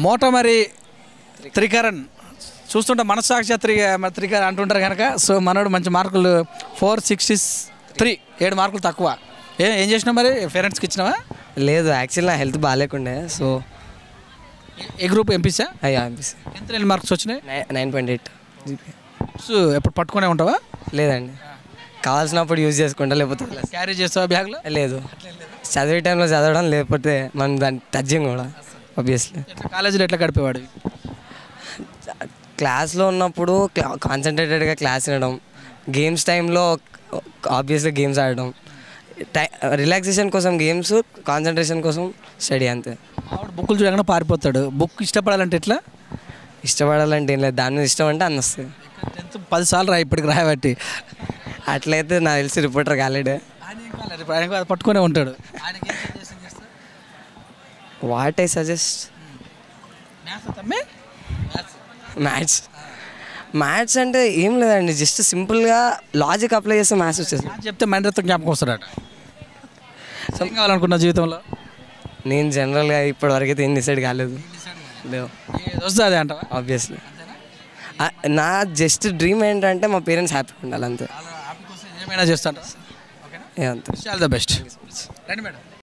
మోటమరి త్రికరణ్ చూస్తుంటే మనస్సాక్షి త్రికరణ్ అంటుంటారు కనుక సో మనోడు మంచి మార్కులు 463 7 మార్కులు తక్కువ. ఏం చేసినావు మరి పేరెంట్స్కి ఇచ్చినావా? లేదు యాక్చువల్లీ నా హెల్త్ బాగాలేకుండే. సో ఏ గ్రూప్ ఎంపీసా? అయ్యా ఎంపీసీ. ఎంత ఎన్ని మార్క్స్ వచ్చినాయి? 9.8 జీపీ. సో ఎప్పుడు పట్టుకునే ఉంటావా? లేదండి, కావాల్సినప్పుడు యూజ్ చేసుకుంటా, లేకపోతే క్యారీ చేస్తావా బ్యాగ్లో? లేదు, చదివే టైంలో చదవడం, లేకపోతే మనం దాన్ని టచింగ్ కూడా ఆబ్వియస్లీ. కాలేజీలో ఎట్లా గడిపేవాడు? క్లాస్లో ఉన్నప్పుడు కాన్సన్ట్రేటెడ్గా క్లాస్ వినడం, గేమ్స్ టైంలో ఆబ్వియస్లీ గేమ్స్ ఆడడం, రిలాక్సేషన్ కోసం గేమ్స్, కాన్సన్ట్రేషన్ కోసం స్టడీ, అంతే. ఆవిడ బుక్కులు చూడగానే పారిపోతాడు. బుక్ ఇష్టపడాలంటే ఎట్లా? ఇష్టపడాలంటే ఏం లేదు, దాని మీద ఇష్టం అంటే అన్న వస్తుంది. 10 సార్లు ఇప్పటికి రాయబట్టి. అట్లయితే నాకు తెలిసి రిపోర్టర్ కాలేడే. ఆయన పట్టుకునే ఉంటాడు. వాట్ ఐ సజెస్ట్, మ్యాథ్స్ అంటే ఏం లేదండి, జస్ట్ సింపుల్గా లాజిక్ అప్లై చేస్తే మ్యాథ్స్ వచ్చేసి చెప్తే మైండ్తో జ్ఞాపకం వస్తాడట. ఏం కావాలనుకున్నా జీవితంలో? నేను జనరల్గా ఇప్పటివరకు అయితే ఏం డిసైడ్ కాలేదు. లేవు, వస్తుంది అదే అంట ఆబ్వియస్లీ. నా జస్ట్ డ్రీమ్ ఏంటంటే మా పేరెంట్స్ హ్యాపీగా ఉండాలి, అంతే. ఏమైనా చేస్తాడు. అంతే. All the best. రండి మేడం.